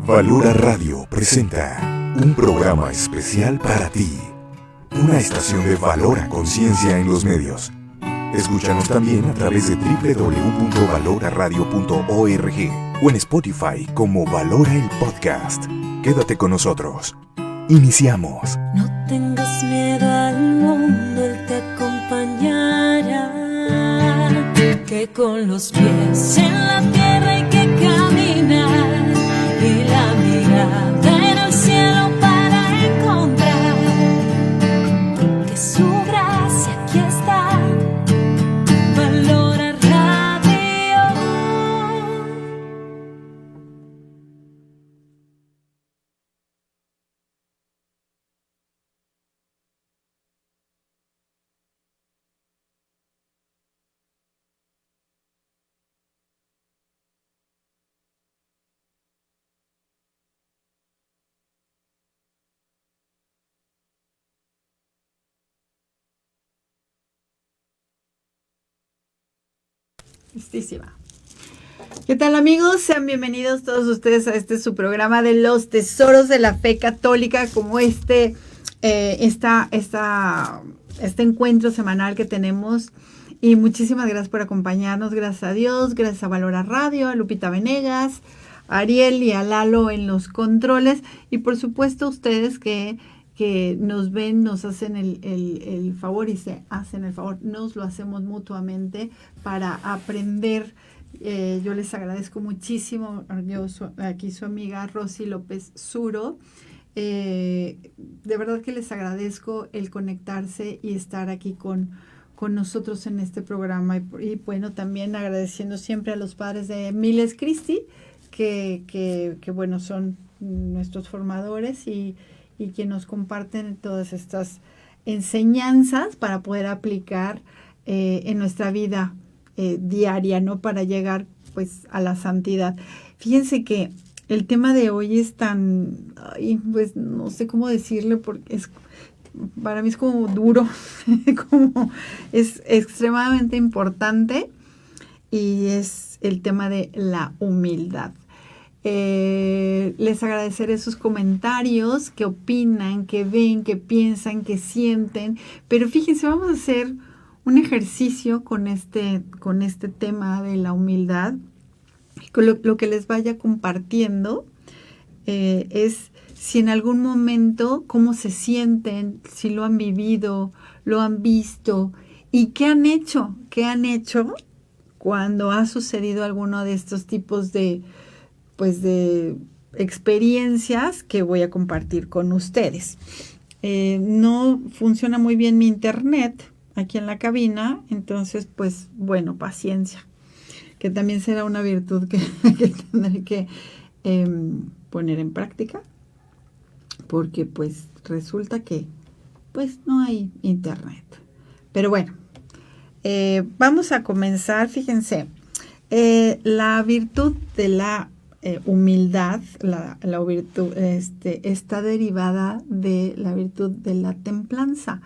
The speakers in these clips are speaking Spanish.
Valora Radio presenta un programa especial para ti. Una estación de Valora Conciencia en los medios. Escúchanos también a través de www.valoraradio.org o en Spotify como Valora el Podcast. Quédate con nosotros. Iniciamos. No tengas miedo al mundo, él te acompañará. Que con los pies en la tierra hay que caminar y la mirada en el cielo para encontrar que su gracia aquí está. Valora Radio. Listísima. ¿Qué tal, amigos? Sean bienvenidos todos ustedes a su programa de los tesoros de la fe católica, como este encuentro semanal que tenemos. Y muchísimas gracias por acompañarnos. Gracias a Dios, gracias a Valora Radio, a Lupita Venegas, a Ariel y a Lalo en los controles. Y por supuesto ustedes que nos ven, nos hacen el favor y se hacen el favor, nos lo hacemos mutuamente para aprender. Yo les agradezco muchísimo. Yo aquí su amiga Rosy López Zuro. De verdad que les agradezco el conectarse y estar aquí con nosotros en este programa. Y bueno, también agradeciendo siempre a los padres de Miles Christi, que bueno, son nuestros formadores y que nos comparten todas estas enseñanzas para poder aplicar en nuestra vida diaria, ¿no? Para llegar pues a la santidad. Fíjense que el tema de hoy es tan, pues no sé cómo decirlo, porque para mí es como duro, como es extremadamente importante, y es el tema de la humildad. Les agradeceré sus comentarios, qué opinan, qué ven, qué piensan, qué sienten. Pero fíjense, vamos a hacer un ejercicio con este tema de la humildad. Con lo que les vaya compartiendo es si en algún momento, cómo se sienten, si lo han vivido, lo han visto y qué han hecho cuando ha sucedido alguno de estos tipos de experiencias que voy a compartir con ustedes. No funciona muy bien mi internet aquí en la cabina, entonces pues bueno, paciencia, que también será una virtud que tendré que poner en práctica, porque pues resulta que pues no hay internet. Pero bueno, vamos a comenzar. Fíjense, la virtud de la humildad, la virtud está derivada de la virtud de la templanza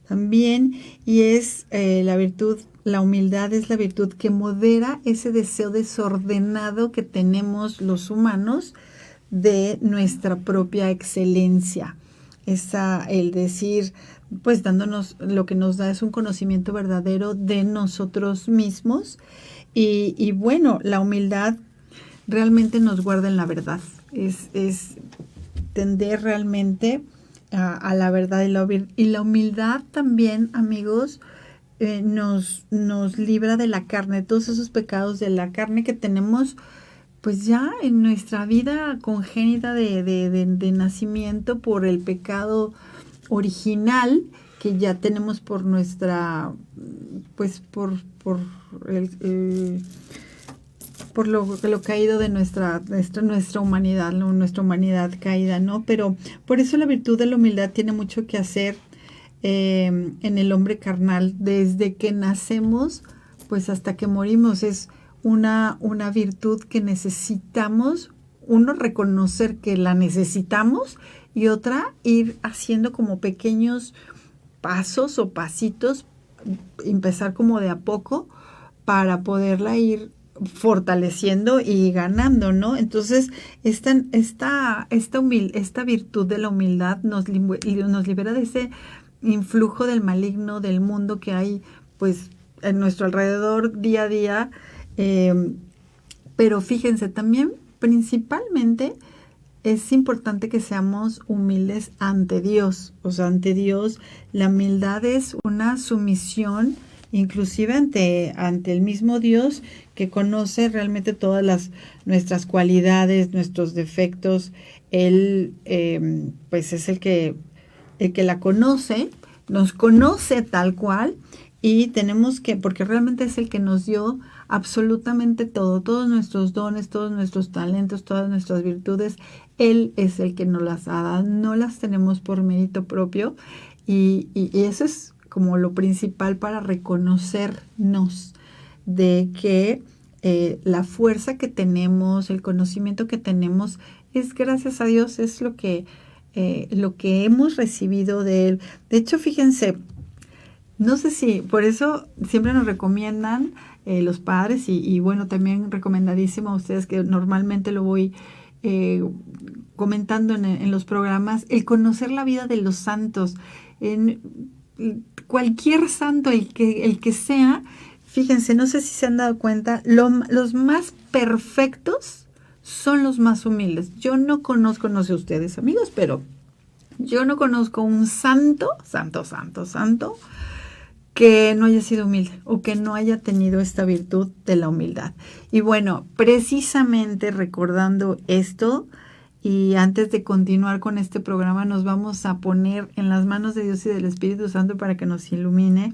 también, y es la humildad es la virtud que modera ese deseo desordenado que tenemos los humanos de nuestra propia excelencia. El decir, pues dándonos, lo que nos da es un conocimiento verdadero de nosotros mismos, y bueno, la humildad realmente nos guarda en la verdad, es tender realmente a la verdad, y la humildad también, amigos, nos libra de la carne, todos esos pecados de la carne que tenemos pues ya en nuestra vida congénita de nacimiento, por el pecado original que ya tenemos por nuestra, pues por lo caído de nuestra humanidad, ¿no? Nuestra humanidad caída, ¿no? Pero por eso la virtud de la humildad tiene mucho que hacer en el hombre carnal, desde que nacemos pues hasta que morimos. Es una virtud que necesitamos, uno, reconocer que la necesitamos, y otra, ir haciendo como pequeños pasitos, empezar como de a poco para poderla ir fortaleciendo y ganando, ¿no? Entonces, esta virtud de la humildad nos libera de ese influjo del maligno, del mundo que hay, pues, en nuestro alrededor día a día. Pero fíjense, también, principalmente, es importante que seamos humildes ante Dios. O sea, ante Dios, la humildad es una sumisión, inclusive ante el mismo Dios, que conoce realmente todas nuestras cualidades, nuestros defectos. Él, pues, es el que la conoce, nos conoce tal cual, y tenemos que, porque realmente es el que nos dio absolutamente todo, todos nuestros dones, todos nuestros talentos, todas nuestras virtudes. Él es el que nos las ha dado, no las tenemos por mérito propio, y eso es como lo principal para reconocernos de que la fuerza que tenemos, el conocimiento que tenemos, es gracias a Dios, es lo que hemos recibido de Él. De hecho, fíjense, no sé si, por eso siempre nos recomiendan los padres, y bueno, también recomendadísimo a ustedes, que normalmente lo voy comentando en los programas, el conocer la vida de los santos. En cualquier santo, el que sea, fíjense, no sé si se han dado cuenta, los más perfectos son los más humildes. Yo no conozco, no sé ustedes, amigos, pero yo no conozco un santo, que no haya sido humilde o que no haya tenido esta virtud de la humildad. Y bueno, precisamente recordando esto, y antes de continuar con este programa, nos vamos a poner en las manos de Dios y del Espíritu Santo para que nos ilumine,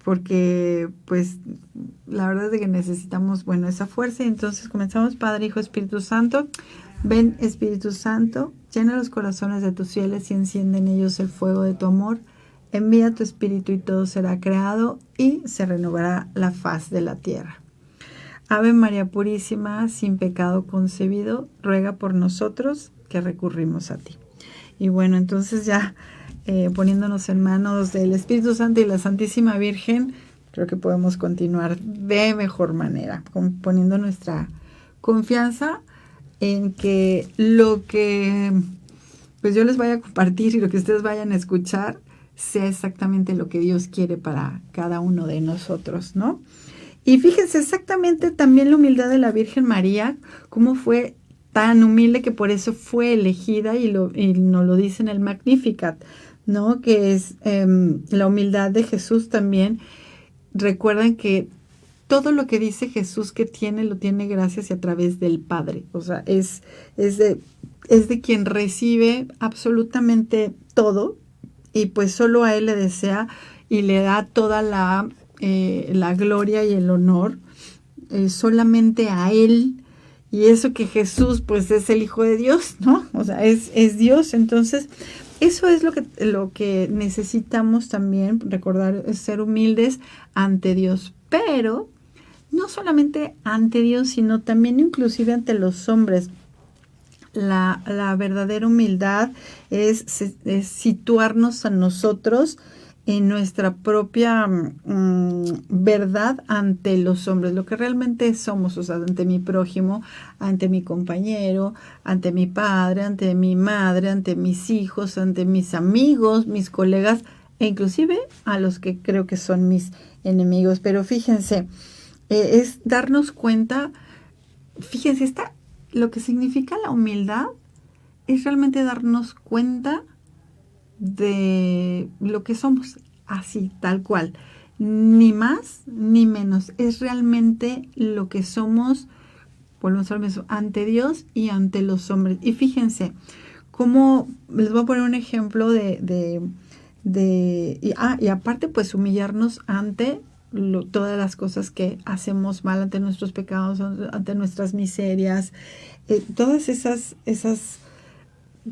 porque pues la verdad es de que necesitamos, bueno, esa fuerza. Y entonces comenzamos. Padre, Hijo, Espíritu Santo. Ven, Espíritu Santo, llena los corazones de tus fieles y enciende en ellos el fuego de tu amor. Envía tu Espíritu y todo será creado y se renovará la faz de la tierra. Ave María Purísima, sin pecado concebido, ruega por nosotros que recurrimos a ti. Y bueno, entonces ya poniéndonos en manos del Espíritu Santo y la Santísima Virgen, creo que podemos continuar de mejor manera, poniendo nuestra confianza en que lo que pues yo les vaya a compartir y lo que ustedes vayan a escuchar sea exactamente lo que Dios quiere para cada uno de nosotros, ¿no? Y fíjense exactamente también la humildad de la Virgen María, cómo fue tan humilde que por eso fue elegida, y nos lo dice en el Magnificat, ¿no? Que es la humildad de Jesús también. Recuerden que todo lo que dice Jesús que tiene, lo tiene gracias y a través del Padre. O sea, es de quien recibe absolutamente todo, y pues solo a Él le desea y le da toda la gloria y el honor, solamente a Él. Y eso que Jesús pues es el Hijo de Dios, ¿no? O sea, es Dios. Entonces, eso es lo que necesitamos también, recordar, es ser humildes ante Dios. Pero no solamente ante Dios, sino también inclusive ante los hombres. La verdadera humildad es situarnos a nosotros en nuestra propia verdad ante los hombres, lo que realmente somos, o sea, ante mi prójimo, ante mi compañero, ante mi padre, ante mi madre, ante mis hijos, ante mis amigos, mis colegas, e inclusive a los que creo que son mis enemigos. Pero fíjense, es darnos cuenta, fíjense, lo que significa la humildad es realmente darnos cuenta de lo que somos, así, tal cual, ni más ni menos. Es realmente lo que somos, volvemos al mismo, ante Dios y ante los hombres. Y fíjense, cómo les voy a poner un ejemplo y aparte pues humillarnos ante todas las cosas que hacemos mal, ante nuestros pecados, ante nuestras miserias, todas esas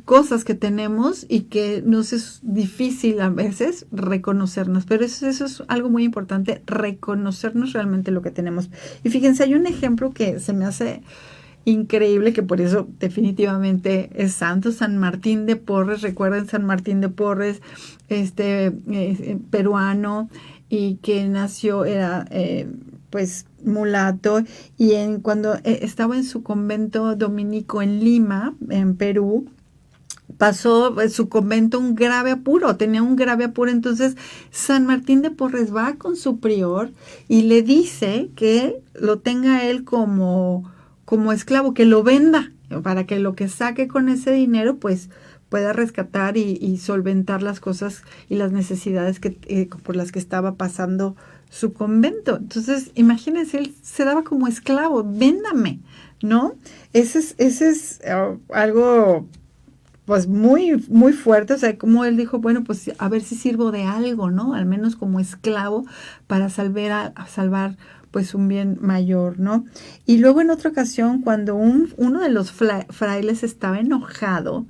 cosas que tenemos y que nos es difícil a veces reconocernos, pero eso es algo muy importante, reconocernos realmente lo que tenemos. Y fíjense, hay un ejemplo que se me hace increíble, que por eso definitivamente es santo, San Martín de Porres. Recuerden, San Martín de Porres, peruano, y que nació, pues mulato, y cuando estaba en su convento dominico en Lima, en Perú, pasó su convento un grave apuro, tenía un grave apuro. Entonces San Martín de Porres va con su prior y le dice que lo tenga él como esclavo, que lo venda, para que lo que saque con ese dinero pues pueda rescatar y solventar las cosas y las necesidades por las que estaba pasando su convento. Entonces, imagínense, él se daba como esclavo, véndame, ¿no? Ese es algo pues muy, muy fuerte. O sea, como él dijo, bueno, pues a ver si sirvo de algo, ¿no? Al menos como esclavo para salvar pues un bien mayor, ¿no? Y luego en otra ocasión, cuando uno de los frailes estaba enojado,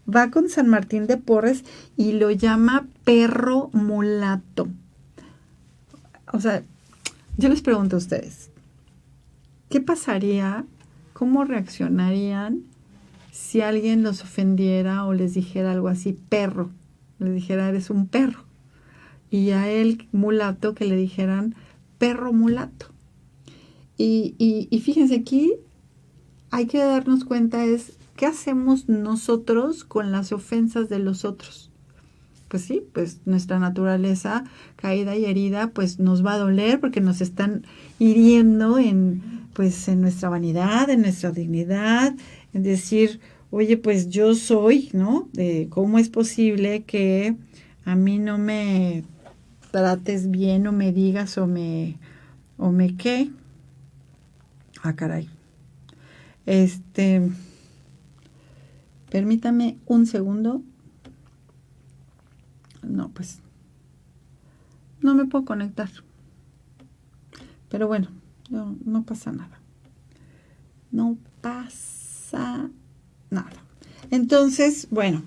va con San Martín de Porres y lo llama perro mulato. O sea, yo les pregunto a ustedes, ¿qué pasaría? ¿Cómo reaccionarían si alguien los ofendiera o les dijera algo así, perro? Les dijera, eres un perro. Y a él, mulato, que le dijeran, perro mulato. Y fíjense, aquí hay que darnos cuenta es, ¿qué hacemos nosotros con las ofensas de los otros? Pues sí, pues nuestra naturaleza caída y herida, pues nos va a doler porque nos están hiriendo en nuestra vanidad, en nuestra dignidad, en decir, oye, pues yo soy, ¿no? ¿Cómo es posible que a mí no me trates bien o me digas o me qué? Ah, caray. Permítame un segundo. No, pues no me puedo conectar. Pero bueno, no pasa nada. No pasa nada. Entonces, bueno,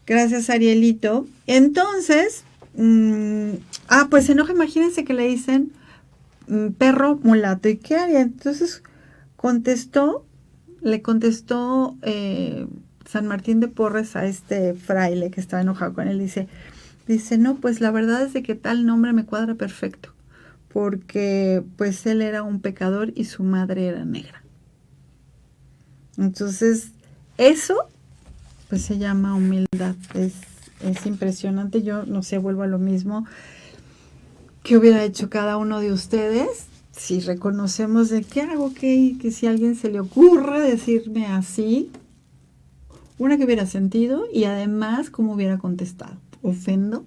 gracias, Arielito. Entonces, pues se enoja. Imagínense que le dicen perro mulato. ¿Y qué haría? Entonces le contestó San Martín de Porres a este fraile que estaba enojado con él. Dice, no, pues la verdad es de que tal nombre me cuadra perfecto, porque pues él era un pecador y su madre era negra. Entonces, eso pues se llama humildad. Es impresionante. Yo no sé, vuelvo a lo mismo. ¿Qué hubiera hecho cada uno de ustedes si reconocemos de qué hago que si a alguien se le ocurre decirme así? Una, que hubiera sentido, y además cómo hubiera contestado. ¿Ofendo?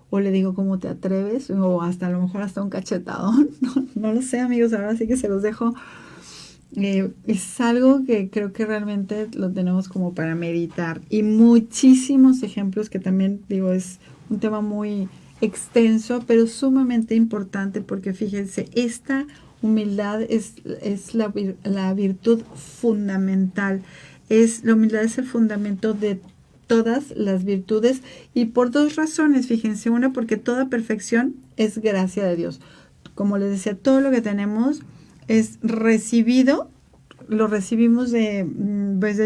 ¿O le digo cómo te atreves? O hasta a lo mejor hasta un cachetadón. No lo sé, amigos, ahora sí que se los dejo. Es algo que creo que realmente lo tenemos como para meditar. Y muchísimos ejemplos que también, digo, es un tema muy extenso, pero sumamente importante, porque fíjense, esta humildad es la virtud fundamental. La humildad es el fundamento de todas las virtudes, y por dos razones, fíjense. Una, porque toda perfección es gracia de Dios. Como les decía, todo lo que tenemos es recibido, lo recibimos de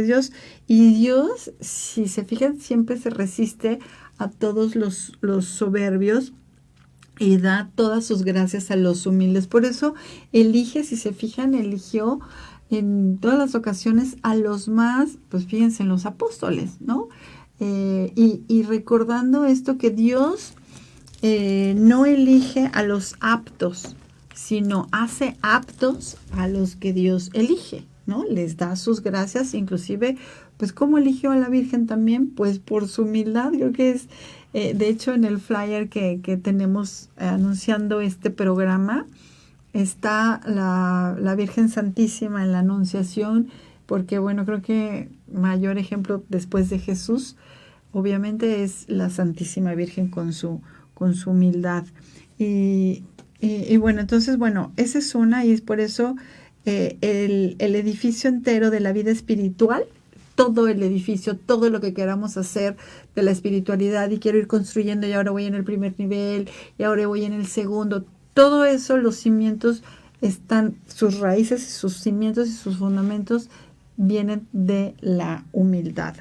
Dios, y Dios, si se fijan, siempre se resiste a todos los soberbios y da todas sus gracias a los humildes. Por eso eligió en todas las ocasiones a los más, pues fíjense, en los apóstoles, ¿no? Y recordando esto, que Dios no elige a los aptos, sino hace aptos a los que Dios elige, ¿no? Les da sus gracias, inclusive, pues ¿cómo eligió a la Virgen también? Pues por su humildad. Creo que es, de hecho, en el flyer que tenemos anunciando este programa, está la Virgen Santísima en la Anunciación, porque bueno, creo que mayor ejemplo después de Jesús, obviamente, es la Santísima Virgen con su humildad. Y bueno, entonces, bueno, esa es una, y es por eso el edificio entero de la vida espiritual, todo el edificio, todo lo que queramos hacer de la espiritualidad, y quiero ir construyendo, y ahora voy en el primer nivel, y ahora voy en el segundo, todo eso, los cimientos están, sus raíces, sus cimientos y sus fundamentos vienen de la humildad.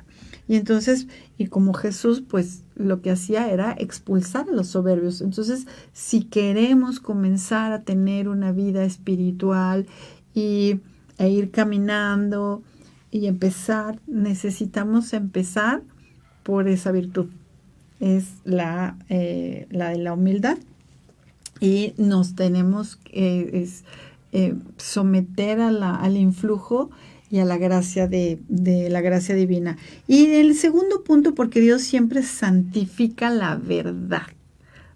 Y entonces, y como Jesús, pues lo que hacía era expulsar a los soberbios. Entonces, si queremos comenzar a tener una vida espiritual e ir caminando y necesitamos empezar por esa virtud. Es la de la humildad. Y nos tenemos que someter al influjo y a la gracia de la gracia divina. Y el segundo punto, porque Dios siempre santifica la verdad.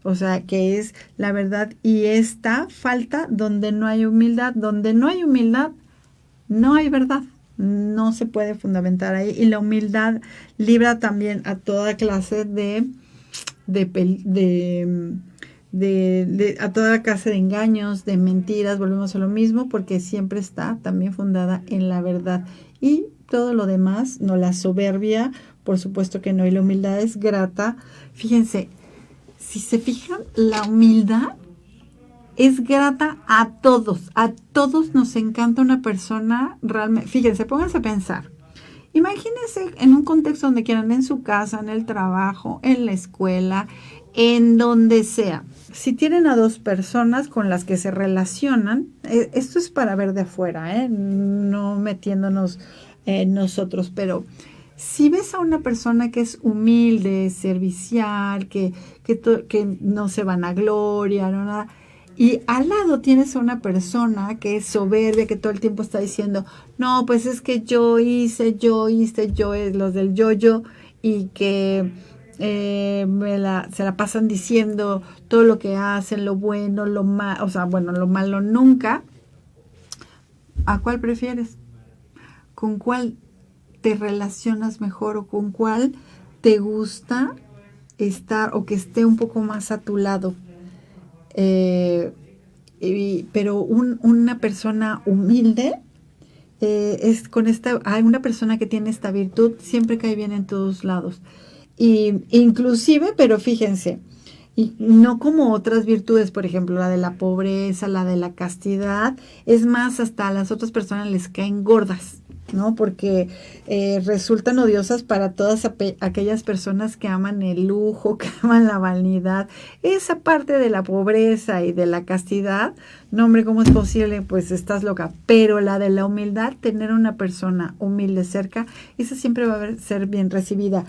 O sea, que es la verdad, y esta falta donde no hay humildad. Donde no hay humildad, no hay verdad. No se puede fundamentar ahí. Y la humildad libra también a toda clase a toda clase de engaños, de mentiras. Volvemos a lo mismo, porque siempre está también fundada en la verdad. Y todo lo demás, no, la soberbia, por supuesto que no, y la humildad es grata. Fíjense, si se fijan, la humildad es grata a todos nos encanta una persona realmente. Fíjense, pónganse a pensar. Imagínense en un contexto donde quieran, en su casa, en el trabajo, en la escuela, en donde sea. Si tienen a dos personas con las que se relacionan, esto es para ver de afuera, no metiéndonos nosotros, pero si ves a una persona que es humilde, servicial, que no se vanagloria, no nada, y al lado tienes a una persona que es soberbia, que todo el tiempo está diciendo, no, pues es que yo hice, los del yo, y que se la pasan diciendo todo lo que hacen, lo bueno, lo malo, o sea, bueno, lo malo nunca. ¿A cuál prefieres? ¿Con cuál te relacionas mejor, o con cuál te gusta estar, o que esté un poco más a tu lado? Pero una persona humilde hay una persona que tiene esta virtud, siempre cae bien en todos lados. Y inclusive, pero fíjense, y no como otras virtudes, por ejemplo, la de la pobreza, la de la castidad, es más, hasta a las otras personas les caen gordas, ¿no? Porque resultan odiosas para todas aquellas personas que aman el lujo, que aman la vanidad. Esa parte de la pobreza y de la castidad, no, hombre, ¿cómo es posible? Pues estás loca. Pero la de la humildad, tener una persona humilde cerca, esa siempre va a ser bien recibida.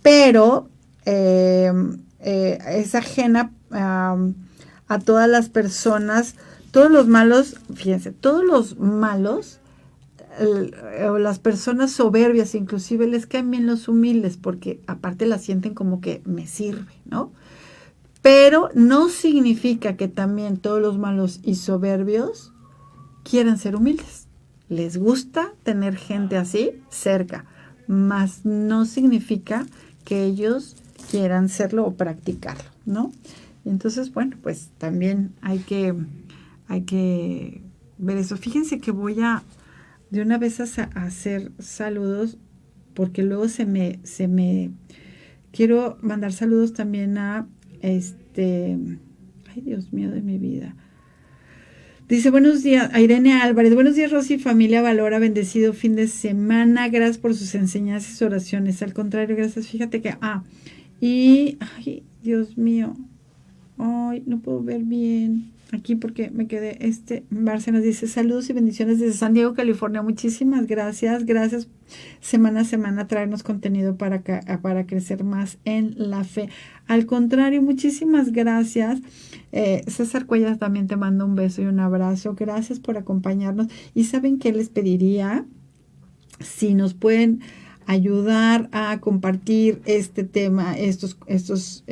Pero es ajena a todas las personas, todos los malos, fíjense, todos los malos, o las personas soberbias, inclusive les caen bien los humildes, porque aparte la sienten como que me sirve, ¿no? Pero no significa que también todos los malos y soberbios quieran ser humildes. Les gusta tener gente así cerca, mas no significa que ellos quieran serlo o practicarlo, ¿no? Entonces, bueno, pues también hay que ver eso. Fíjense que voy a de una vez a hacer saludos, porque luego se me quiero mandar saludos también a ay, Dios mío de mi vida. Dice, buenos días, a Irene Álvarez. Buenos días, Rosy, familia Valora, bendecido fin de semana. Gracias por sus enseñanzas y oraciones. Al contrario, gracias. Fíjate que, ay, Dios mío. Ay, no puedo ver bien aquí porque me quedé, Bárcenas dice, saludos y bendiciones desde San Diego, California. Muchísimas gracias. Gracias semana a semana traernos contenido para crecer más en la fe. Al contrario, muchísimas gracias. César Cuellar, también te mando un beso y un abrazo. Gracias por acompañarnos. Y ¿saben qué les pediría? Si nos pueden ayudar a compartir este tema, estos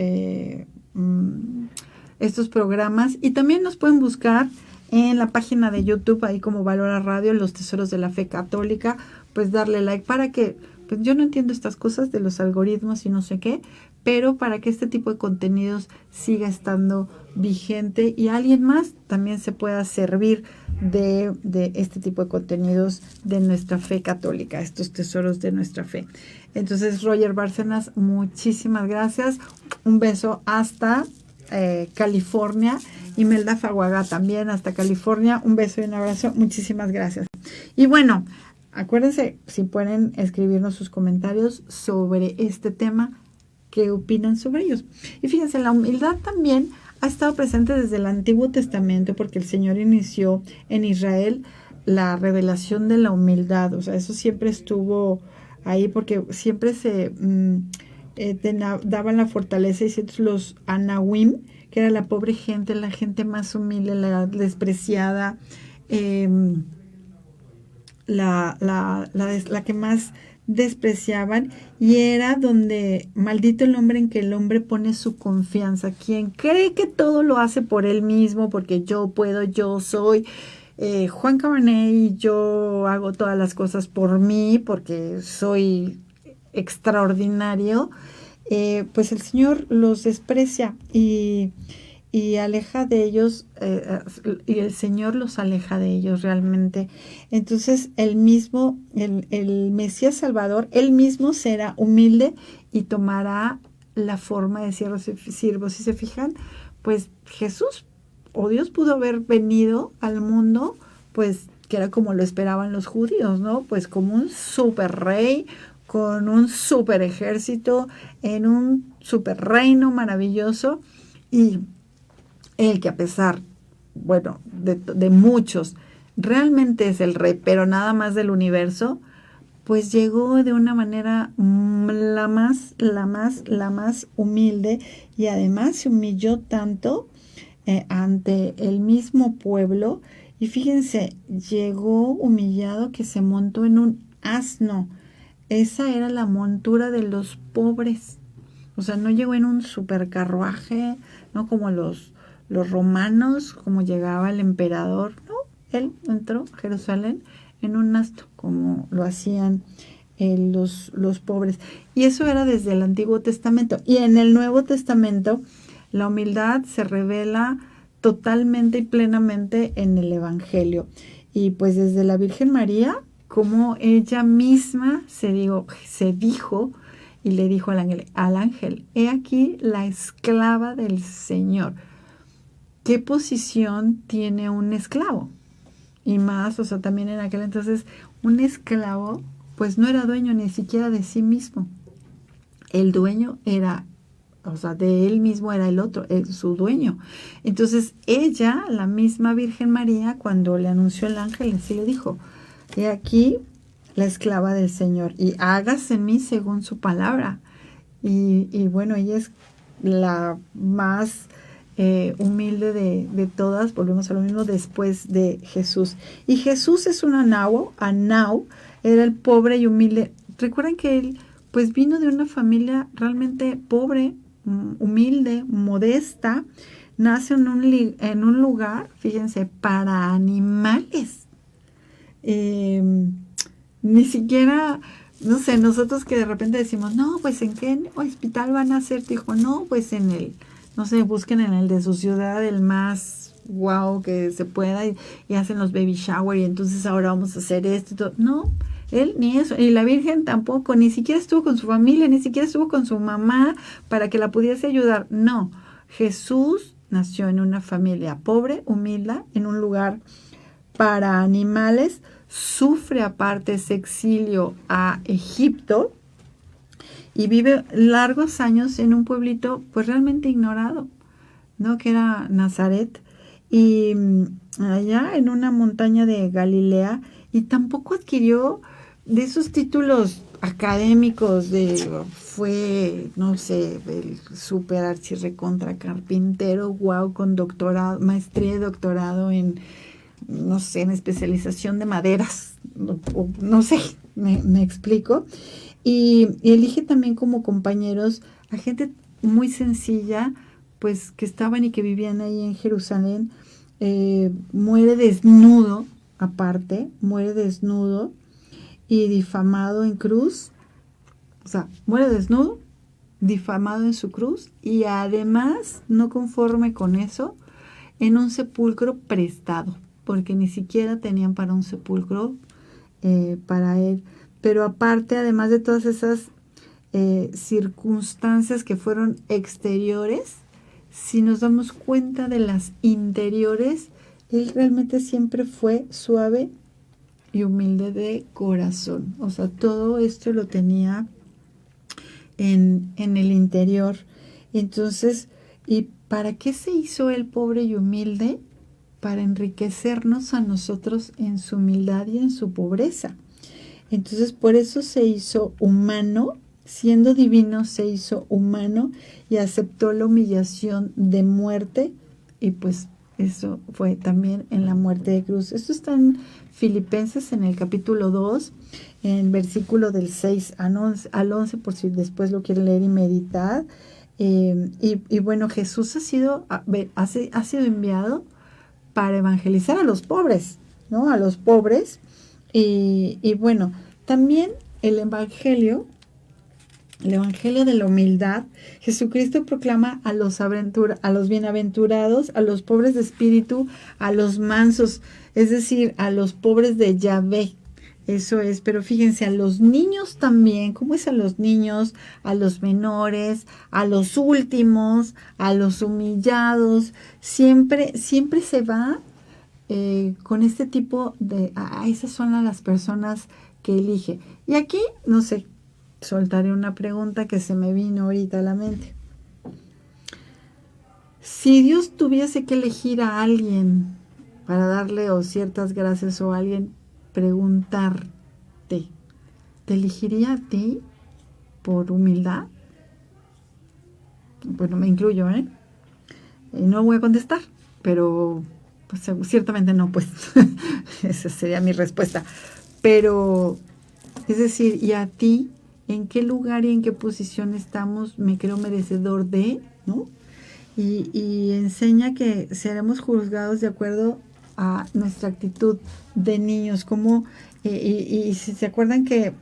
programas, y también nos pueden buscar en la página de YouTube, ahí como Valora Radio, Los Tesoros de la Fe Católica, pues darle like para que, pues yo no entiendo estas cosas de los algoritmos y no sé qué, pero para que este tipo de contenidos siga estando vigente y alguien más también se pueda servir de este tipo de contenidos de nuestra fe católica, estos tesoros de nuestra fe. Entonces, Roger Bárcenas, muchísimas gracias. Un beso hasta California. Imelda Faguaga también hasta California. Un beso y un abrazo. Muchísimas gracias. Y bueno, acuérdense, si pueden escribirnos sus comentarios sobre este tema, qué opinan sobre ellos. Y fíjense, la humildad también ha estado presente desde el Antiguo Testamento, porque el Señor inició en Israel la revelación de la humildad. O sea, eso siempre estuvo ahí, porque siempre se daban la fortaleza, y los Anahuim, que era la pobre gente, la gente más humilde, la despreciada, la que más despreciaban, y era donde maldito el hombre en que el hombre pone su confianza, quien cree que todo lo hace por él mismo, porque yo puedo, yo soy Juan Cabernet y yo hago todas las cosas por mí porque soy extraordinario. Pues el Señor los desprecia y aleja de ellos, y el Señor los aleja de ellos realmente. Entonces el Mesías Salvador, él mismo será humilde y tomará la forma de siervo. Si se fijan, pues Jesús o Dios pudo haber venido al mundo, pues que era como lo esperaban los judíos, ¿no? Pues como un super rey, con un super ejército, en un super reino maravilloso, y el que a pesar, bueno, de muchos, realmente es el rey, pero nada más del universo, pues llegó de una manera la más humilde, y además se humilló tanto ante el mismo pueblo. Y fíjense, llegó humillado que se montó en un asno. Esa era la montura de los pobres. O sea, no llegó en un super carruaje, no como los romanos, como llegaba el emperador. No, él entró a Jerusalén en un asno, como lo hacían los pobres. Y eso era desde el Antiguo Testamento. Y en el Nuevo Testamento, la humildad se revela totalmente y plenamente en el Evangelio. Y pues desde la Virgen María, como ella misma se dijo y le dijo al ángel, he aquí la esclava del Señor. ¿Qué posición tiene un esclavo? Y más, o sea, también en aquel entonces, un esclavo pues no era dueño ni siquiera de sí mismo. El dueño era, o sea, de él mismo era el otro, su dueño. Entonces ella, la misma Virgen María, cuando le anunció el ángel, sí le dijo, he aquí la esclava del Señor, y hágase en mí según su palabra. Y bueno, ella es la más humilde de todas. Volvemos a lo mismo, después de Jesús. Y Jesús es un Anau, era el pobre y humilde. Recuerden que él pues vino de una familia realmente pobre, humilde, modesta. Nace en un lugar, fíjense, para animales. Ni siquiera, no sé, nosotros que de repente decimos, no, pues ¿en qué hospital van a hacer? Dijo, no, pues en el, no sé, busquen en el de su ciudad, el más guau que se pueda, y hacen los baby shower, y entonces ahora vamos a hacer esto y todo. No, él ni eso, y la Virgen tampoco, ni siquiera estuvo con su familia, ni siquiera estuvo con su mamá para que la pudiese ayudar. No, Jesús nació en una familia pobre, humilde, en un lugar para animales, sufre aparte ese exilio a Egipto y vive largos años en un pueblito pues realmente ignorado, ¿no? Que era Nazaret, y allá en una montaña de Galilea, y tampoco adquirió de esos títulos académicos fue, no sé, el super archirrecontra carpintero, wow, con doctorado, maestría y doctorado en, no sé, en especialización de maderas, no sé, me explico. Y elige también como compañeros a gente muy sencilla, pues que estaban y que vivían ahí en Jerusalén. Muere desnudo, aparte, muere desnudo y difamado en cruz. O sea, muere desnudo, difamado en su cruz, y además, no conforme con eso, en un sepulcro prestado, porque ni siquiera tenían para un sepulcro para él. Pero aparte, además de todas esas circunstancias que fueron exteriores, si nos damos cuenta de las interiores, él realmente siempre fue suave y humilde de corazón. O sea, todo esto lo tenía en el interior. Entonces, ¿y para qué se hizo él pobre y humilde? Para enriquecernos a nosotros en su humildad y en su pobreza. Entonces, por eso se hizo humano, siendo divino se hizo humano y aceptó la humillación de muerte, y pues eso fue también en la muerte de cruz. Esto está en Filipenses, en el capítulo 2, en el versículo del 6 al 11, por si después lo quieren leer y meditar. Y bueno, Jesús ha sido enviado para evangelizar a los pobres, ¿no? A los pobres. Y bueno, también el Evangelio de la humildad, Jesucristo proclama a los bienaventurados, a los pobres de espíritu, a los mansos, es decir, a los pobres de Yahvé. Eso es, pero fíjense, a los niños también, ¿cómo es a los niños? A los menores, a los últimos, a los humillados, siempre se va con este tipo de, esas son las personas que elige. Y aquí, no sé, soltaré una pregunta que se me vino ahorita a la mente. Si Dios tuviese que elegir a alguien para darle o ciertas gracias o a alguien, preguntarte, ¿te elegiría a ti por humildad? Bueno, me incluyo, no voy a contestar, pero pues ciertamente no, pues esa sería mi respuesta. Pero, es decir, ¿y a ti en qué lugar y en qué posición estamos? Me creo merecedor de, ¿no? Y enseña que seremos juzgados de acuerdo a nuestra actitud de niños, como y si se acuerdan que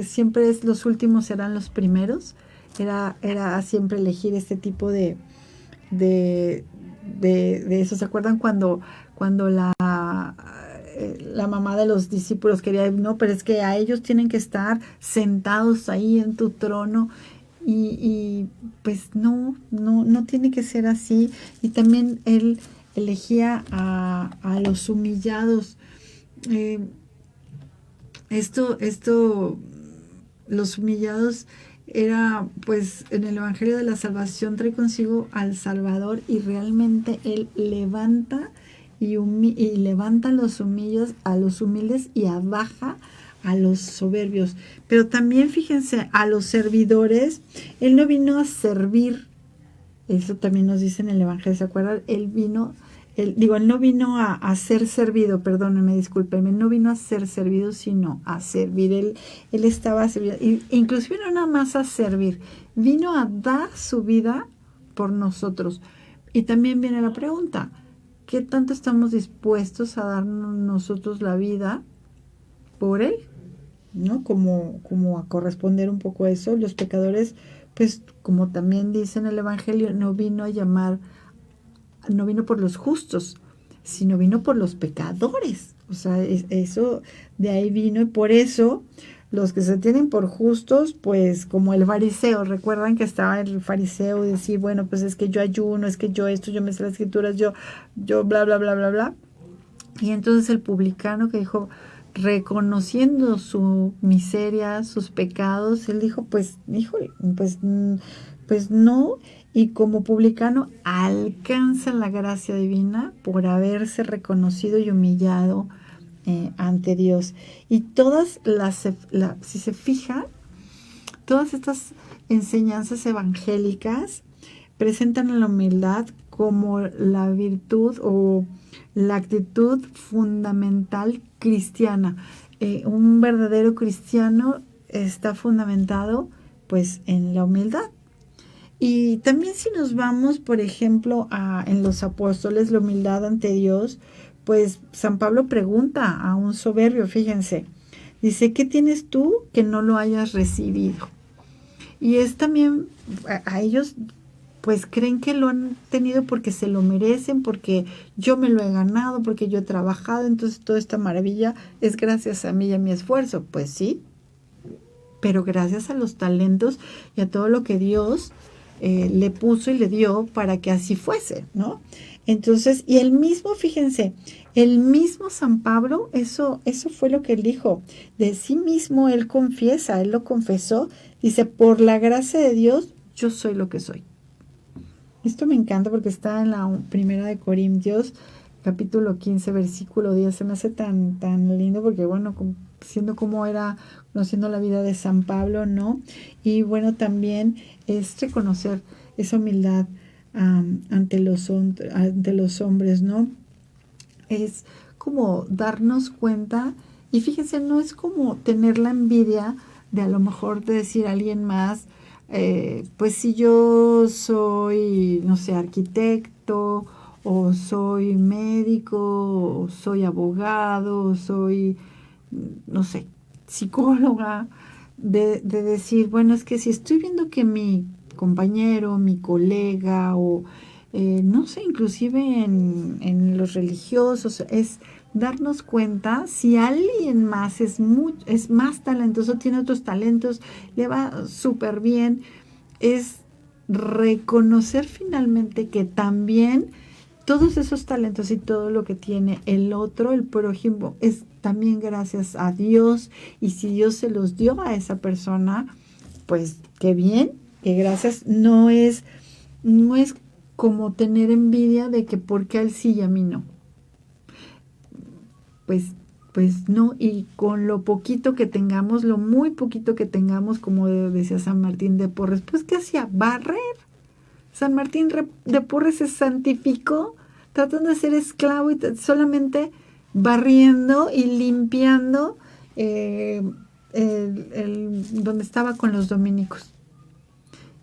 siempre los últimos serán los primeros, era siempre elegir este tipo de eso. ¿Se acuerdan cuando la mamá de los discípulos quería, no, pero es que a ellos tienen que estar sentados ahí en tu trono? Y pues no tiene que ser así. Y también él elegía a los humillados. Los humillados era, pues, en el Evangelio de la Salvación trae consigo al Salvador, y realmente él levanta y levanta a los humildes y abaja a los soberbios. Pero también fíjense, a los servidores, él no vino a servir. Eso también nos dice en el Evangelio, ¿se acuerdan? Él no vino a ser servido, perdónenme, discúlpenme, no vino a ser servido, sino a servir. Él estaba sirviendo, inclusive no nada más a servir, vino a dar su vida por nosotros. Y también viene la pregunta, ¿qué tanto estamos dispuestos a darnos nosotros la vida por él? ¿No? Como a corresponder un poco a eso. Los pecadores, pues, como también dice en el Evangelio, no vino por los justos, sino vino por los pecadores. O sea, eso de ahí vino, y por eso los que se tienen por justos, pues como el fariseo, recuerdan que estaba el fariseo y decir, bueno, pues es que yo ayuno, es que yo esto, yo me sé las escrituras, yo bla, bla, bla, bla, bla. Y entonces el publicano que dijo, reconociendo su miseria, sus pecados, él dijo, pues, híjole, pues no. Y como publicano alcanza la gracia divina por haberse reconocido y humillado ante Dios. Y si se fijan, todas estas enseñanzas evangélicas presentan a la humildad como la virtud o la actitud fundamental cristiana. Un verdadero cristiano está fundamentado, pues, en la humildad. Y también si nos vamos, por ejemplo, en los apóstoles, la humildad ante Dios, pues San Pablo pregunta a un soberbio, fíjense, dice, ¿qué tienes tú que no lo hayas recibido? Y es también, a ellos, pues creen que lo han tenido porque se lo merecen, porque yo me lo he ganado, porque yo he trabajado, entonces toda esta maravilla es gracias a mí y a mi esfuerzo. Pues sí, pero gracias a los talentos y a todo lo que Dios le puso y le dio para que así fuese, ¿no? Entonces, y el mismo, fíjense, el mismo San Pablo, eso fue lo que él dijo. De sí mismo él confiesa, él lo confesó. Dice, por la gracia de Dios, yo soy lo que soy. Esto me encanta porque está en la primera de Corintios, capítulo 15, versículo 10. Se me hace tan lindo porque, bueno, siendo como era, conociendo la vida de San Pablo, ¿no? Y bueno, también es reconocer esa humildad ante los hombres, ¿no? Es como darnos cuenta, y fíjense, no es como tener la envidia de a lo mejor de decir a alguien más, pues si yo soy, no sé, arquitecto, o soy médico, o soy abogado, o soy, no sé, psicóloga, de decir, bueno, es que si estoy viendo que mi compañero, mi colega, o no sé, inclusive en los religiosos, es darnos cuenta si alguien más es más talentoso, tiene otros talentos, le va súper bien, es reconocer finalmente que también todos esos talentos y todo lo que tiene el otro, el prójimo, es también gracias a Dios, y si Dios se los dio a esa persona, pues qué bien, que gracias, no es como tener envidia de que por qué a él sí y a mí no. Pues no, y con lo poquito que tengamos, lo muy poquito que tengamos, como decía San Martín de Porres, pues ¿qué hacía? Barrer. San Martín de Porres se santificó tratando de ser esclavo y solamente barriendo y limpiando donde estaba con los dominicos.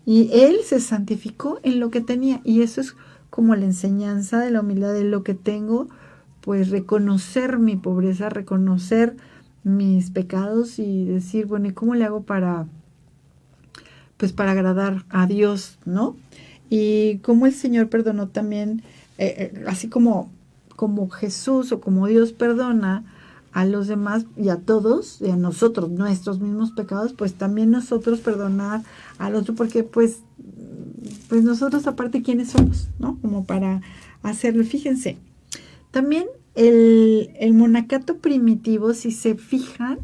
Y él se santificó en lo que tenía, y eso es como la enseñanza de la humildad, de lo que tengo, pues reconocer mi pobreza, reconocer mis pecados y decir, bueno, ¿y cómo le hago para agradar a Dios, ¿no? Y cómo el Señor perdonó también, así como Jesús o como Dios perdona a los demás y a todos, y a nosotros, nuestros mismos pecados, pues también nosotros perdonar al otro, porque pues nosotros aparte quiénes somos, ¿no? Como para hacerlo. Fíjense, también el monacato primitivo, si se fijan,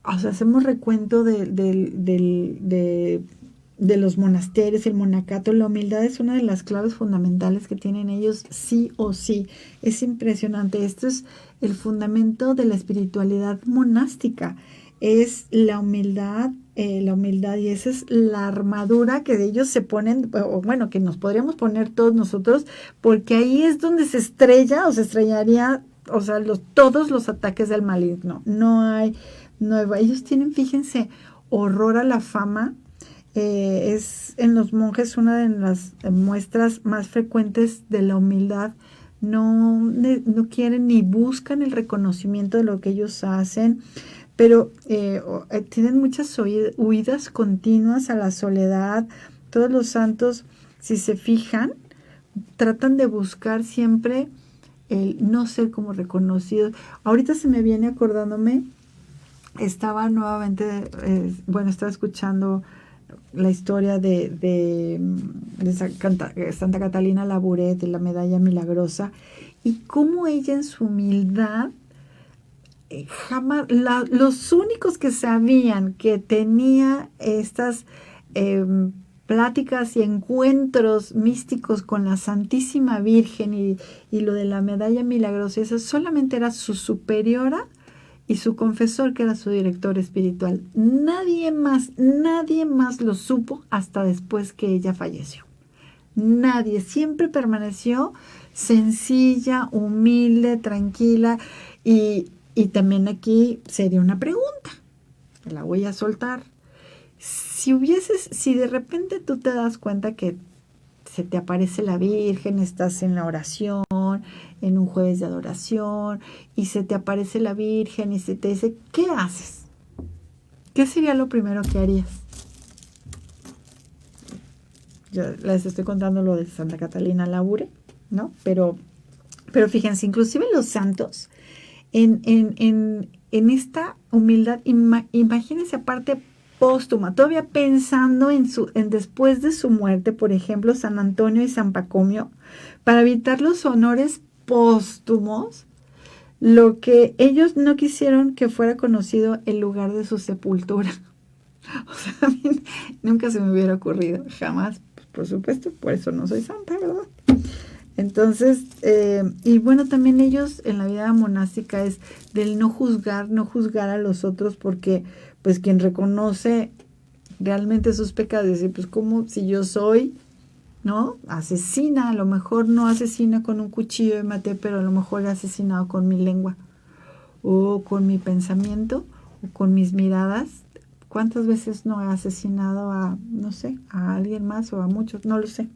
o sea, hacemos recuento de los monasterios, el monacato, la humildad es una de las claves fundamentales que tienen ellos sí o sí. Es impresionante. Esto es el fundamento de la espiritualidad monástica. Es la humildad, y esa es la armadura que ellos se ponen, o bueno, que nos podríamos poner todos nosotros, porque ahí es donde se estrella o se estrellaría, o sea, todos los ataques del maligno. Ellos tienen, fíjense, horror a la fama. Es en los monjes una de las muestras más frecuentes de la humildad. No quieren ni buscan el reconocimiento de lo que ellos hacen, pero tienen muchas huidas continuas a la soledad. Todos los santos, si se fijan, tratan de buscar siempre el no ser como reconocidos. Ahorita se me viene acordándome, estaba nuevamente, estaba escuchando la historia de Santa Catalina Labouré, de la medalla milagrosa, y cómo ella en su humildad, jamás, los únicos que sabían que tenía estas pláticas y encuentros místicos con la Santísima Virgen y lo de la medalla milagrosa, eso solamente era su superiora y su confesor, que era su director espiritual. Nadie más lo supo hasta después que ella falleció. Nadie, siempre permaneció sencilla, humilde, tranquila. Y también aquí sería una pregunta, la voy a soltar. Si de repente tú te das cuenta que se te aparece la Virgen, estás en la oración, en un jueves de adoración, y se te aparece la Virgen y se te dice, ¿qué haces? ¿Qué sería lo primero que harías? Yo les estoy contando lo de Santa Catalina Labouré, ¿no? Pero fíjense, inclusive los santos, en esta humildad, imagínense aparte póstuma, todavía pensando en después de su muerte, por ejemplo, San Antonio y San Pacomio, para evitar los honores póstumos, lo que ellos no quisieron que fuera conocido el lugar de su sepultura. O sea, a mí nunca se me hubiera ocurrido, jamás, por supuesto, por eso no soy santa, ¿verdad? Entonces, y bueno, también ellos en la vida monástica es del no juzgar a los otros, porque pues quien reconoce realmente sus pecados, dice, pues como si yo soy, ¿no? Asesina, a lo mejor no asesina con un cuchillo de mate, pero a lo mejor he asesinado con mi lengua, o con mi pensamiento, o con mis miradas. ¿Cuántas veces no he asesinado a, no sé, a alguien más o a muchos? No lo sé.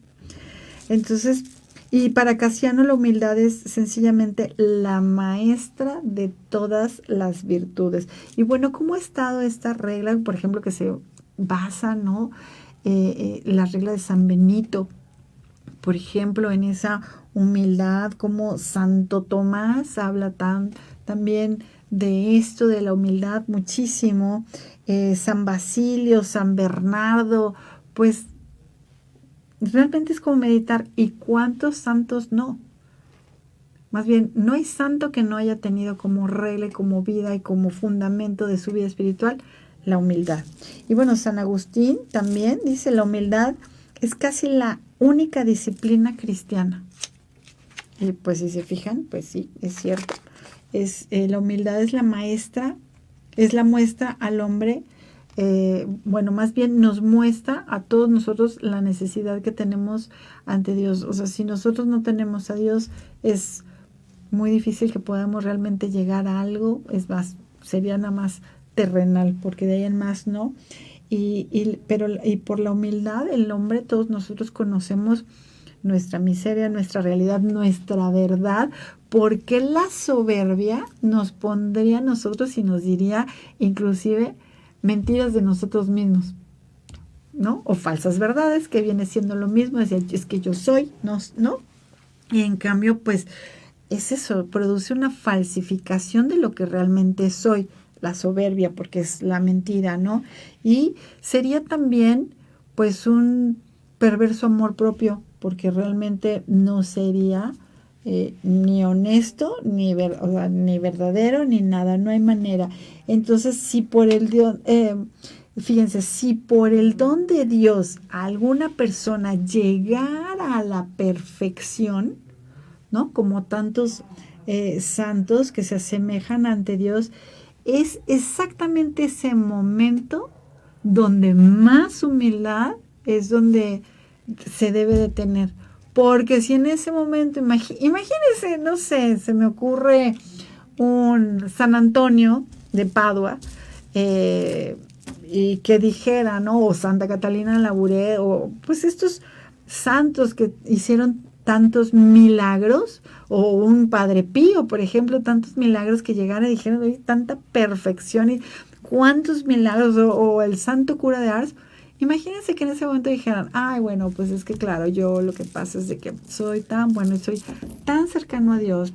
Entonces, y para Casiano la humildad es sencillamente la maestra de todas las virtudes. Y bueno, ¿cómo ha estado esta regla? Por ejemplo, que se basa, ¿no? La regla de San Benito, por ejemplo, en esa humildad, como Santo Tomás habla también de esto, de la humildad muchísimo. San Basilio, San Bernardo, pues realmente es como meditar. ¿Y cuántos santos no? Más bien, no hay santo que no haya tenido como regla, como vida y como fundamento de su vida espiritual la humildad. Y bueno, San Agustín también dice, la humildad es casi la única disciplina cristiana. Y pues si se fijan, pues sí, es cierto. La humildad es la maestra, es la muestra al hombre, bueno, más bien nos muestra a todos nosotros la necesidad que tenemos ante Dios. O sea, si nosotros no tenemos a Dios, es muy difícil que podamos realmente llegar a algo. Es más, sería nada más terrenal, porque de ahí en más no. Pero por la humildad, el hombre, todos nosotros conocemos nuestra miseria, nuestra realidad, nuestra verdad, porque la soberbia nos pondría a nosotros y nos diría inclusive mentiras de nosotros mismos, ¿no? O falsas verdades, que viene siendo lo mismo, decir, es que yo soy, ¿no? Y en cambio, pues, es eso, produce una falsificación de lo que realmente soy, la soberbia, porque es la mentira, ¿no? Y sería también, pues, un perverso amor propio, porque realmente no sería ni honesto, ni verdadero, ni nada, no hay manera. Entonces, si por el Dios, fíjense, si por el don de Dios alguna persona llegara a la perfección, ¿no? Como tantos santos que se asemejan ante Dios, es exactamente ese momento donde más humildad es donde se debe de tener. Porque si en ese momento, imagínense, no sé, se me ocurre un San Antonio de Padua, y que dijera, ¿no? O Santa Catalina Labouré, o pues estos santos que hicieron tantos milagros, o un Padre Pío, por ejemplo, tantos milagros que llegaron y dijeron, oye, tanta perfección y cuántos milagros, o el santo cura de Ars. Imagínense que en ese momento dijeran, ay, bueno, pues es que claro, yo lo que pasa es de que soy tan bueno y soy tan cercano a Dios.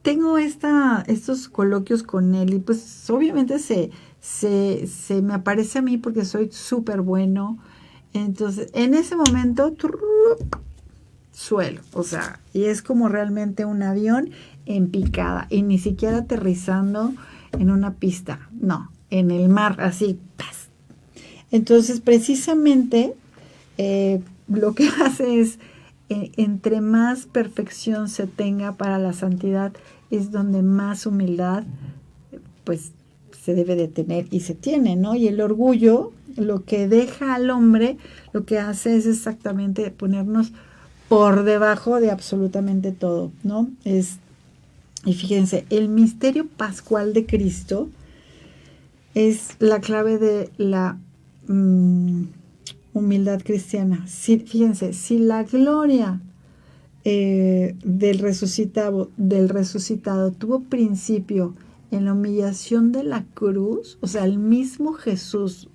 Tengo estos coloquios con él y pues obviamente se me aparece a mí porque soy súper bueno. Entonces, en ese momento, suelo, o sea, y es como realmente un avión en picada y ni siquiera aterrizando en una pista, no, en el mar, así, ¡paz! Entonces, precisamente, lo que hace es, entre más perfección se tenga para la santidad, es donde más humildad, pues, se debe de tener y se tiene, ¿no? Y el orgullo, lo que deja al hombre, lo que hace es exactamente ponernos por debajo de absolutamente todo, ¿no? Y fíjense, el misterio pascual de Cristo es la clave de la humildad cristiana. Fíjense, si la gloria del resucitado tuvo principio en la humillación de la cruz, o sea, el mismo Jesús,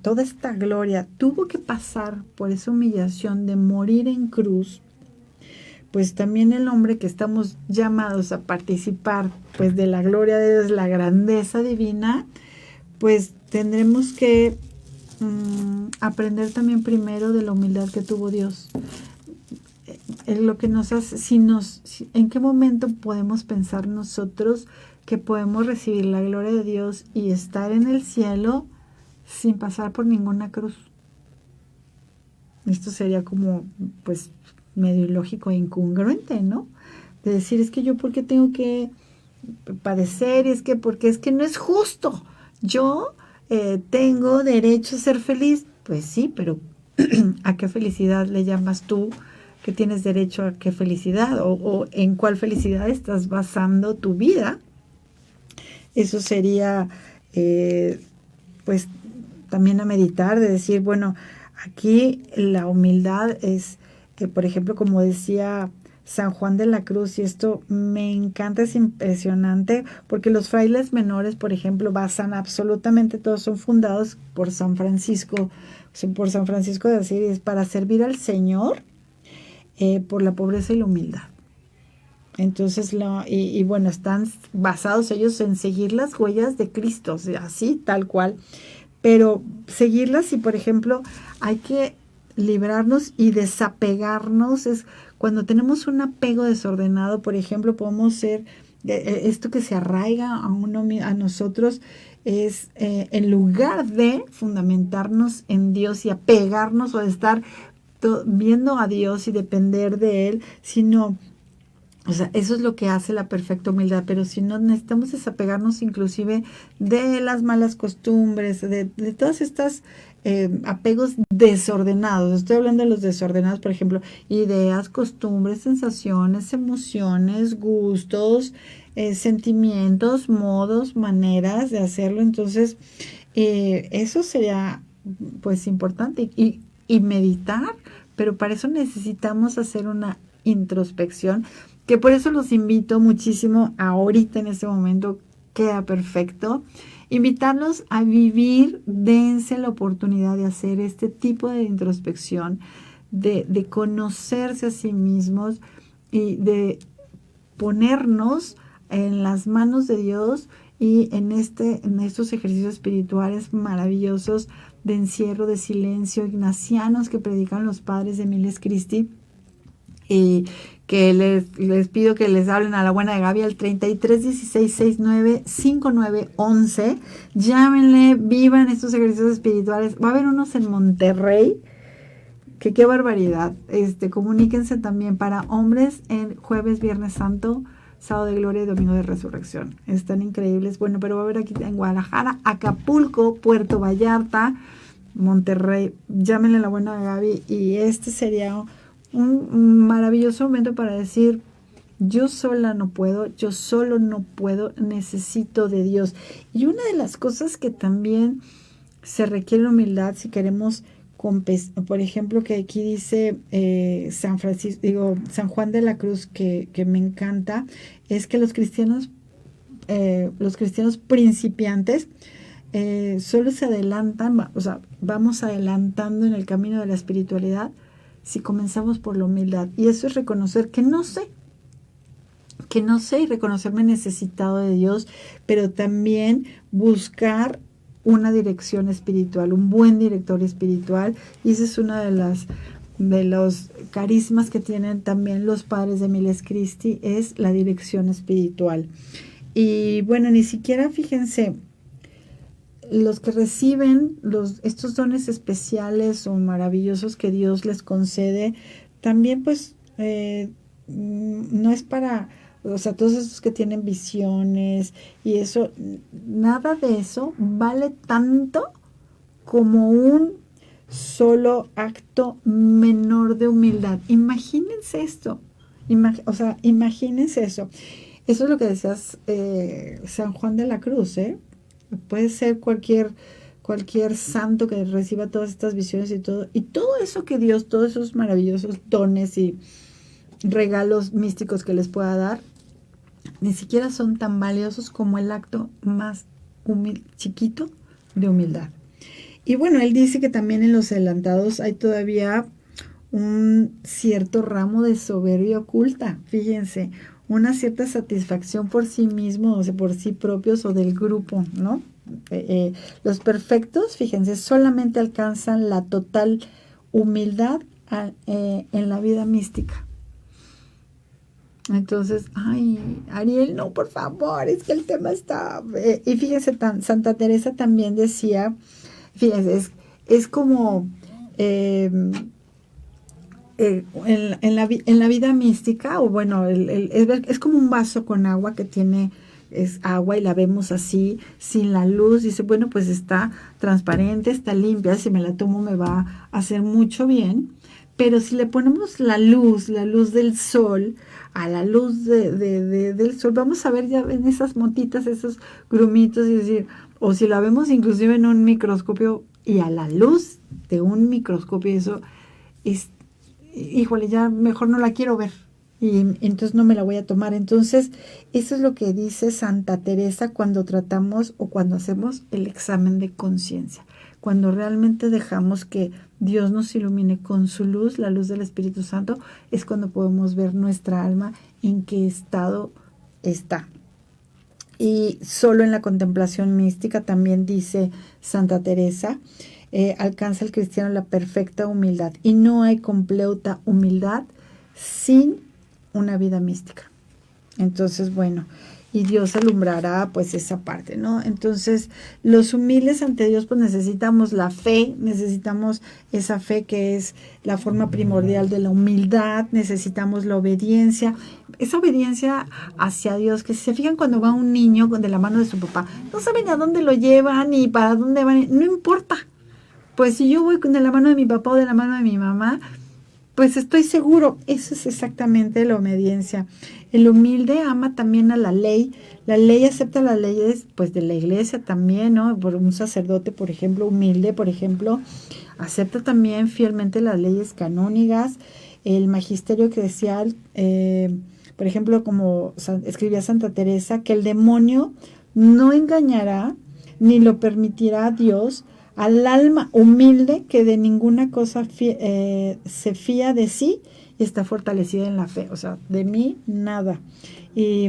toda esta gloria tuvo que pasar por esa humillación de morir en cruz, pues también el hombre que estamos llamados a participar pues de la gloria de Dios, la grandeza divina, pues tendremos que aprender también primero de la humildad que tuvo Dios. Es lo que nos hace, ¿en qué momento podemos pensar nosotros que podemos recibir la gloria de Dios y estar en el cielo sin pasar por ninguna cruz? Esto sería como, pues, medio ilógico e incongruente, ¿no? De decir, es que yo, ¿por qué tengo que padecer? Y porque es que no es justo. Yo tengo derecho a ser feliz. Pues sí, pero ¿a qué felicidad le llamas tú que tienes derecho a qué felicidad? ¿O en cuál felicidad estás basando tu vida? Eso sería, pues, también a meditar, de decir, bueno, aquí la humildad es, por ejemplo, como decía San Juan de la Cruz, y esto me encanta, es impresionante, porque los frailes menores, por ejemplo, basan absolutamente, todos son fundados por San Francisco de Asís, para servir al Señor por la pobreza y la humildad. Entonces, bueno, están basados ellos en seguir las huellas de Cristo, o sea, así, tal cual. Pero seguirlas, y por ejemplo, hay que librarnos y desapegarnos. Es cuando tenemos un apego desordenado, por ejemplo, podemos ser, esto que se arraiga a nosotros, es en lugar de fundamentarnos en Dios y apegarnos o de estar viendo a Dios y depender de Él, sino, o sea, eso es lo que hace la perfecta humildad, pero si no, necesitamos desapegarnos inclusive de las malas costumbres, de todas estas apegos desordenados. Estoy hablando de los desordenados, por ejemplo, ideas, costumbres, sensaciones, emociones, gustos, sentimientos, modos, maneras de hacerlo. Entonces, eso sería, pues, importante y meditar, pero para eso necesitamos hacer una introspección, que por eso los invito muchísimo ahorita en este momento, queda perfecto, invitarlos a vivir, dense la oportunidad de hacer este tipo de introspección, de conocerse a sí mismos y de ponernos en las manos de Dios y en estos ejercicios espirituales maravillosos de encierro, de silencio, ignacianos que predican los padres de Miles Christi. Y que les pido que les hablen a la buena de Gaby al 33 16 69 59 11. Llámenle, vivan estos ejercicios espirituales. Va a haber unos en Monterrey, que qué barbaridad. Comuníquense también para hombres en jueves, viernes santo, sábado de gloria y domingo de resurrección. Están increíbles. Bueno, pero va a haber aquí en Guadalajara, Acapulco, Puerto Vallarta, Monterrey. Llámenle a la buena de Gaby, y sería un maravilloso momento para decir, yo sola no puedo, yo solo no puedo, necesito de Dios. Y una de las cosas que también se requiere humildad si queremos, por ejemplo, que aquí dice San Juan de la Cruz, que me encanta, es que los cristianos principiantes solo se adelantan, o sea, vamos adelantando en el camino de la espiritualidad si comenzamos por la humildad. Y eso es reconocer que no sé y reconocerme necesitado de Dios, pero también buscar una dirección espiritual, un buen director espiritual. Y ese es uno de los carismas que tienen también los padres de Miles Christi, es la dirección espiritual. Y bueno, ni siquiera, fíjense, los que reciben estos dones especiales o maravillosos que Dios les concede, también pues no es para, o sea, todos esos que tienen visiones y eso, nada de eso vale tanto como un solo acto menor de humildad. Imagínense esto, imagínense eso. Eso es lo que decías San Juan de la Cruz, Puede ser cualquier santo que reciba todas estas visiones y todo eso que Dios, todos esos maravillosos dones y regalos místicos que les pueda dar, ni siquiera son tan valiosos como el acto más chiquito de humildad. Y bueno, él dice que también en los adelantados hay todavía un cierto ramo de soberbia oculta, fíjense, una cierta satisfacción por sí mismo, o sea, por sí propios o del grupo, ¿no? Los perfectos, fíjense, solamente alcanzan la total humildad en la vida mística. Entonces, ay, Ariel, no, por favor, es que el tema está... y fíjense, Santa Teresa también decía, fíjense, es como... en la vida mística, o bueno, es como un vaso con agua que es agua y la vemos así, sin la luz. Dice, bueno, pues está transparente, está limpia, si me la tomo me va a hacer mucho bien. Pero si le ponemos la luz del sol, a la luz del sol, vamos a ver ya en esas motitas, esos grumitos, y decir, o si la vemos inclusive en un microscopio y a la luz de un microscopio, eso es, híjole, ya mejor no la quiero ver y entonces no me la voy a tomar. Entonces, eso es lo que dice Santa Teresa cuando tratamos o cuando hacemos el examen de conciencia. Cuando realmente dejamos que Dios nos ilumine con su luz, la luz del Espíritu Santo, es cuando podemos ver nuestra alma en qué estado está. Y solo en la contemplación mística, también dice Santa Teresa, alcanza el cristiano la perfecta humildad. Y no hay completa humildad sin una vida mística. Entonces, bueno, y Dios alumbrará pues esa parte, ¿no? Entonces, los humildes ante Dios pues necesitamos la fe, necesitamos esa fe que es la forma primordial de la humildad, necesitamos la obediencia, esa obediencia hacia Dios, que si se fijan cuando va un niño de la mano de su papá, no saben a dónde lo llevan ni para dónde van, no importa. Pues si yo voy de la mano de mi papá o de la mano de mi mamá, pues estoy seguro, eso es exactamente la obediencia. El humilde ama también a la ley acepta las leyes pues de la iglesia también, ¿no? Por un sacerdote, por ejemplo, humilde, por ejemplo, acepta también fielmente las leyes canónicas, el magisterio eclesial, por ejemplo, como escribía Santa Teresa, que el demonio no engañará ni lo permitirá a Dios al alma humilde que de ninguna cosa se fía de sí y está fortalecida en la fe. O sea, de mí nada. Y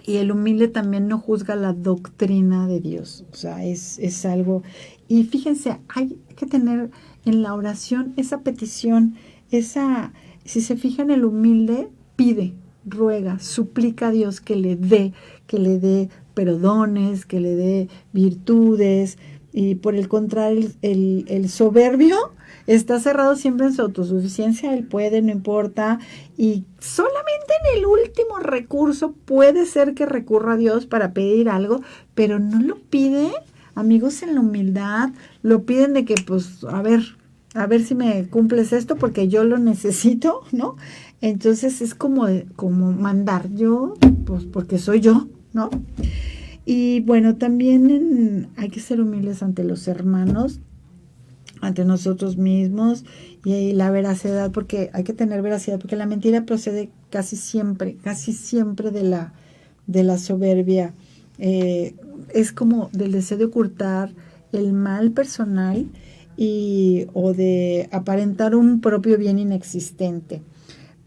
el humilde también no juzga la doctrina de Dios. O sea, es algo... Y fíjense, hay que tener en la oración esa petición, si se fijan, el humilde pide, ruega, suplica a Dios que le dé perdones, que le dé virtudes. Y por el contrario, el soberbio está cerrado siempre en su autosuficiencia, él puede, no importa, y solamente en el último recurso puede ser que recurra a Dios para pedir algo, pero no lo pide, amigos, en la humildad, lo piden de que, pues, a ver si me cumples esto porque yo lo necesito, ¿no? Entonces es como mandar yo, pues porque soy yo, ¿no? Y bueno, también hay que ser humildes ante los hermanos, ante nosotros mismos, y la veracidad, porque hay que tener veracidad, porque la mentira procede casi siempre de la soberbia. Es como del deseo de ocultar el mal personal o de aparentar un propio bien inexistente.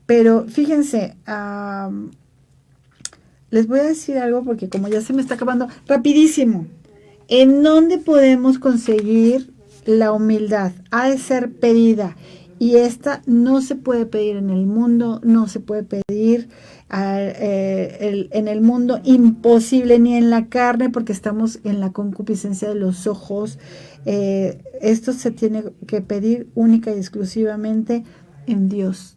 Pero fíjense, les voy a decir algo porque como ya se me está acabando, rapidísimo. ¿En dónde podemos conseguir la humildad? Ha de ser pedida. Y esta no se puede pedir en el mundo, no se puede pedir en el mundo, imposible, ni en la carne, porque estamos en la concupiscencia de los ojos. Esto se tiene que pedir única y exclusivamente en Dios.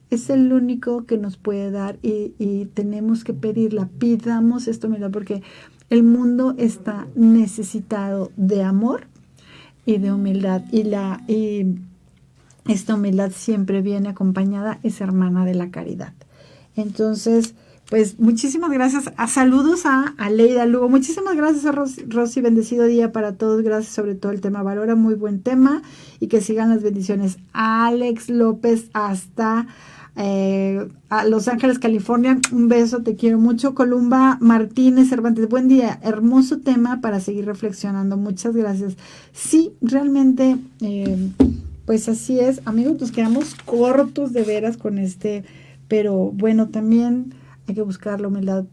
Es el único que nos puede dar y tenemos que pedirla. Pidamos esta humildad porque el mundo está necesitado de amor y de humildad. Y esta humildad siempre viene acompañada, es hermana de la caridad. Entonces, pues muchísimas gracias. Saludos a Leida Lugo. Muchísimas gracias a Rosy. Bendecido día para todos. Gracias sobre todo el tema Valora. Muy buen tema. Y que sigan las bendiciones. Alex López hasta... a Los Ángeles, California, un beso, te quiero mucho. Columba Martínez Cervantes, buen día, hermoso tema para seguir reflexionando, muchas gracias. Sí, realmente, pues así es, amigos, nos quedamos cortos de veras con pero bueno, también hay que buscar la humildad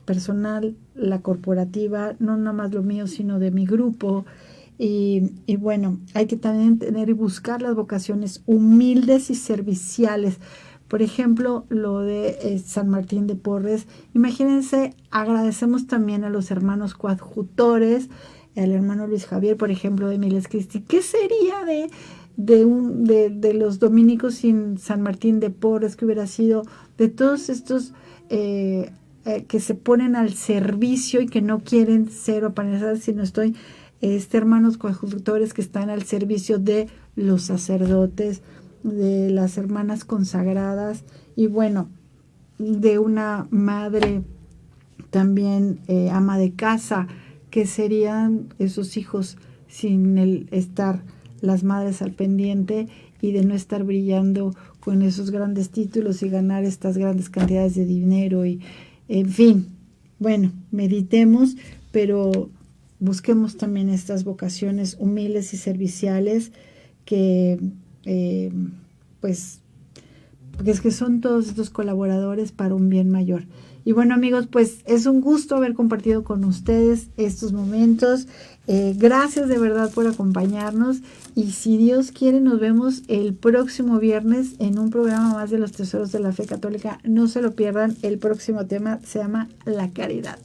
personal, la corporativa, no nada más lo mío, sino de mi grupo. Y bueno, hay que también tener y buscar las vocaciones humildes y serviciales. Por ejemplo, lo de San Martín de Porres. Imagínense, agradecemos también a los hermanos coadjutores, al hermano Luis Javier, por ejemplo, de Miles Christi. ¿Qué sería de los dominicos sin San Martín de Porres? ¿Qué hubiera sido de todos estos que se ponen al servicio y que no quieren ser opanesados, sino hermanos coadjutores que están al servicio de los sacerdotes, de las hermanas consagradas y bueno, de una madre también ama de casa, que serían esos hijos sin el estar las madres al pendiente y de no estar brillando con esos grandes títulos y ganar estas grandes cantidades de dinero y en fin, bueno, meditemos, pero busquemos también estas vocaciones humildes y serviciales que pues es que son todos estos colaboradores para un bien mayor. Y bueno, amigos, pues es un gusto haber compartido con ustedes estos momentos. Gracias de verdad por acompañarnos y si Dios quiere nos vemos el próximo viernes en un programa más de los Tesoros de la Fe Católica. No se lo pierdan, el próximo tema se llama la caridad.